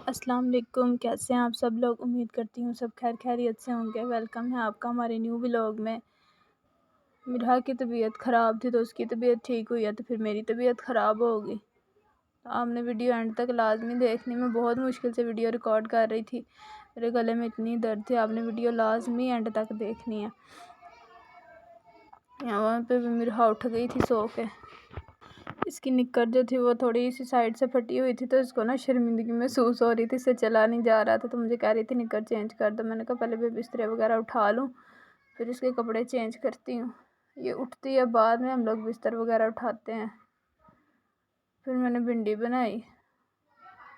अस्सलाम वालेकुम। कैसे हैं आप सब लोग? उम्मीद करती हूँ सब खैर खैरियत से होंगे। वेलकम है आपका हमारे न्यू व्लॉग में। मिराह की तबीयत ख़राब थी तो उसकी तबीयत ठीक हुई है तो फिर मेरी तबीयत ख़राब हो गई। तो आपने वीडियो एंड तक लाजमी देखनी। मैं बहुत मुश्किल से वीडियो रिकॉर्ड कर रही थी, मेरे गले में इतनी दर्द थी। आपने वीडियो लाजमी एंड तक देखनी है। यहाँ पे भी मिराह उठ गई थी सो के। इसकी निक्कर जो थी वो थोड़ी सी साइड से फटी हुई थी तो इसको ना शर्मिंदगी महसूस हो रही थी, इससे चला नहीं जा रहा था। तो मुझे कह रही थी निक्कर चेंज कर दो। मैंने कहा पहले भी बिस्तरे वगैरह उठा लूँ फिर इसके कपड़े चेंज करती हूँ। ये उठती है बाद में हम लोग बिस्तर वगैरह उठाते हैं। फिर मैंने भिंडी बनाई।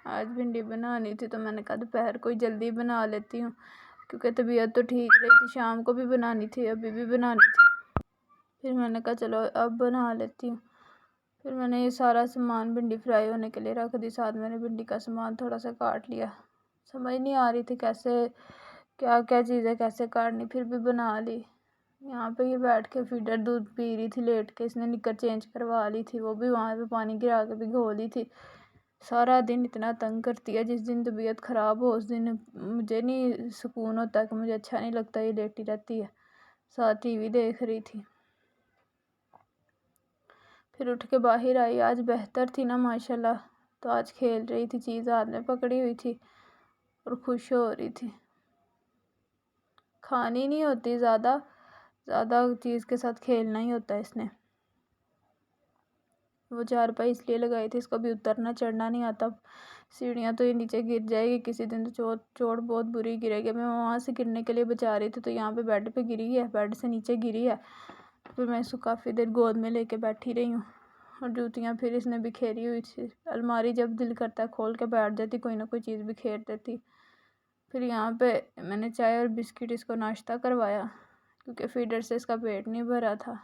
आज भिंडी बनानी थी तो मैंने कहा दोपहर को ही जल्दी बना लेती हूँ क्योंकि तबीयत तो ठीक रही थी। शाम को भी बनानी थी, अभी भी बनानी थी। फिर मैंने कहा चलो अब बना लेती हूँ। फिर मैंने ये सारा सामान भिंडी फ्राई होने के लिए रख दी। साथ मैंने भिंडी का सामान थोड़ा सा काट लिया। समझ नहीं आ रही थी कैसे क्या क्या चीज़ें कैसे काटनी, फिर भी बना ली। यहाँ पे ये बैठ के फीडर दूध पी रही थी लेट के। इसने निक्कर चेंज करवा ली थी, वो भी वहाँ पे पानी गिरा के भिगो ली थी। सारा दिन इतना तंग करती है। जिस दिन तबीयत ख़राब हो उस दिन मुझे नहीं सुकून होता, कि मुझे अच्छा नहीं लगता। ये लेटी रहती है, साथ टीवी देख रही थी। फिर उठ के बाहर आई। आज बेहतर थी ना माशाल्लाह, तो आज खेल रही थी, चीज़ हाथ में पकड़ी हुई थी और खुश हो रही थी। खानी नहीं होती ज़्यादा चीज़ के साथ खेलना ही होता है इसने। वो चारपाई इसलिए लगाई थी, इसको भी उतरना चढ़ना नहीं आता। सीढ़ियाँ तो ये नीचे गिर जाएगी किसी दिन, तो चोट बहुत बुरी गिरेगी। मैं वहाँ से गिरने के लिए बचा रही थी तो यहाँ पे बेड पे गिरी है, बेड से नीचे गिरी है। फिर मैं इसको काफ़ी देर गोद में लेके बैठी रही हूँ। और जूतियाँ फिर इसने बिखेरी हुई थी। अलमारी जब दिल करता है खोल के बैठ जाती, कोई ना कोई चीज़ बिखेर देती। फिर यहाँ पे मैंने चाय और बिस्किट इसको नाश्ता करवाया क्योंकि फीडर से इसका पेट नहीं भरा था।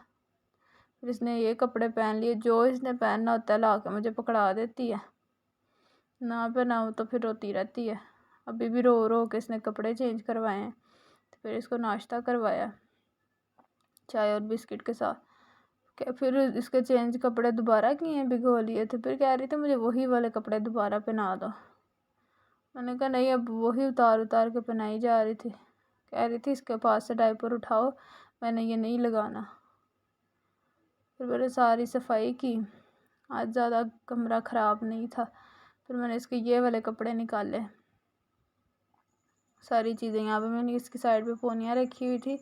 फिर इसने ये कपड़े पहन लिए, जो इसने पहनना होता है ला के मुझे पकड़ा देती है। ना पहनाओ तो फिर रोती रहती है। अभी भी रो रो के इसने कपड़े चेंज करवाए हैं। तो फिर इसको नाश्ता करवाया चाय और बिस्किट के साथ। फिर इसके चेंज कपड़े दोबारा किए हैं, भिगो लिए थे। फिर कह रही थी मुझे वही वाले कपड़े दोबारा पहना दो। मैंने कहा नहीं, अब वही उतार उतार के पहनाई जा रही थी। कह रही थी इसके पास से डायपर उठाओ, मैंने ये नहीं लगाना। फिर मैंने सारी सफाई की। आज ज़्यादा कमरा ख़राब नहीं था। फिर मैंने इसके ये वाले कपड़े निकाले। सारी चीज़ें यहाँ पे मैंने इसकी साइड पे पोनियाँ रखी हुई थी।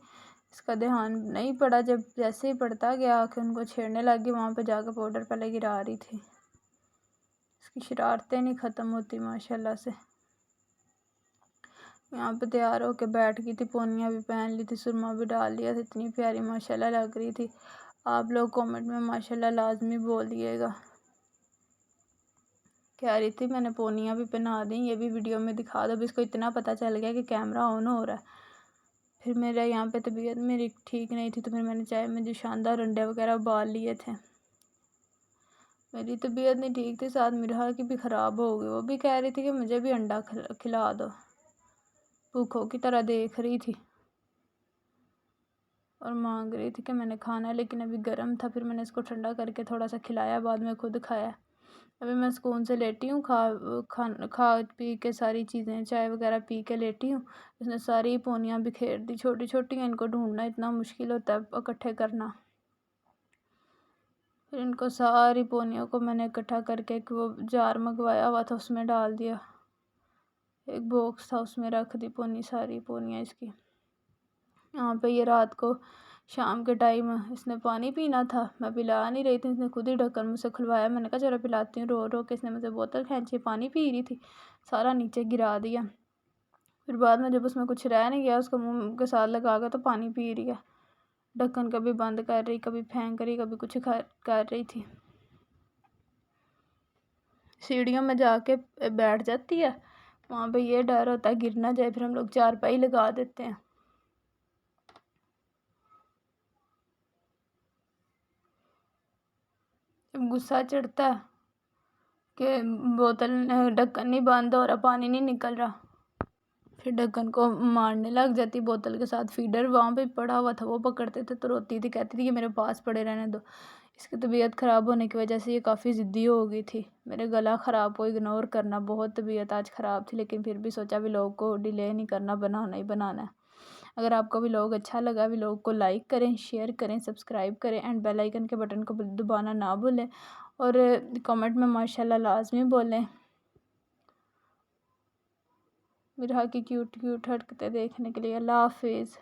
इसका ध्यान नहीं पड़ा, जब जैसे ही पड़ता गया आके उनको छेड़ने लग गई। वहाँ पे जाकर पाउडर पहले गिरा रही थी। इसकी शरारतें नहीं ख़त्म होती माशाल्लाह से। यहाँ पे तैयार होके बैठ गई थी, पोनियाँ भी पहन ली थी, सुरमा भी डाल लिया था। इतनी प्यारी माशाल्लाह लग रही थी। आप लोग कमेंट में माशाल्लाह लाजमी बोलिएगा। कह रही थी मैंने पोनियाँ भी पहना दी, ये भी वीडियो में दिखा दो। अब इसको इतना पता चल गया कि कैमरा ऑन हो रहा है। फिर मेरा यहाँ पे तबीयत मेरी ठीक नहीं थी तो फिर मैंने चाय में जो शानदार अंडे वगैरह उबाल लिए थे। मेरी तबीयत नहीं ठीक थी, साथ मिराह की भी ख़राब हो गई। वो भी कह रही थी कि मुझे भी अंडा खिला दो, भूखों की तरह देख रही थी और मांग रही थी कि मैंने खाना है, लेकिन अभी गर्म था। फिर मैंने इसको ठंडा करके थोड़ा सा खिलाया, बाद में खुद खाया। अभी मैं सुकून से लेटी हूँ, खा पी के सारी चीज़ें चाय वगैरह पी के लेटी हूँ। इसने सारी पोनियाँ बिखेर दी, छोटी छोटी हैं। इनको ढूंढना इतना मुश्किल होता है, इकट्ठे करना। फिर इनको सारी पोनियों को मैंने इकट्ठा करके एक वो जार मंगवाया हुआ था उसमें डाल दिया। एक बॉक्स था उसमें रख दी सारी पोनियाँ इसकी। यहाँ पे ये रात को शाम के टाइम इसने पानी पीना था, मैं पिला नहीं रही थी। इसने खुद ही ढक्कन मुझसे खुलवाया। मैंने कहा चलो पिलाती हूँ। रो रो के इसने मुझसे बोतल खींची, पानी पी रही थी, सारा नीचे गिरा दिया। फिर बाद में जब उसमें कुछ रह नहीं गया, उसको मुँह के साथ लगा कर तो पानी पी रही है। ढक्कन कभी बंद कर रही, कभी फेंक रही, कभी कुछ कर रही थी। सीढ़ियों में जाके बैठ जाती है, वहाँ पे ये डर होता है गिर ना जाए। फिर हम लोग चारपाई लगा देते हैं। जब गुस्सा चढ़ता है कि बोतल ढक्कन नहीं बंद हो रहा, पानी नहीं निकल रहा, फिर ढक्कन को मारने लग जाती बोतल के साथ। फीडर वहाँ पे पड़ा हुआ था, वो पकड़ते थे तो रोती थी, कहती थी कि मेरे पास पड़े रहने दो। इसकी तबीयत ख़राब होने की वजह से ये काफ़ी ज़िद्दी हो गई थी। मेरे गला ख़राब को इग्नोर करना, बहुत तबीयत आज ख़राब थी, लेकिन फिर भी सोचा व्लॉग को डिले नहीं करना, बनाना ही बनाना है। अगर आपको व्लॉग अच्छा लगा, व्लॉग को लाइक करें, शेयर करें, सब्सक्राइब करें एंड बेल आइकन के बटन को दबाना ना भूलें और कमेंट में माशाल्लाह लाजमी बोलें। मेरा की क्यूट क्यूट हरकतें देखने के लिए। अल्लाह हाफिज़।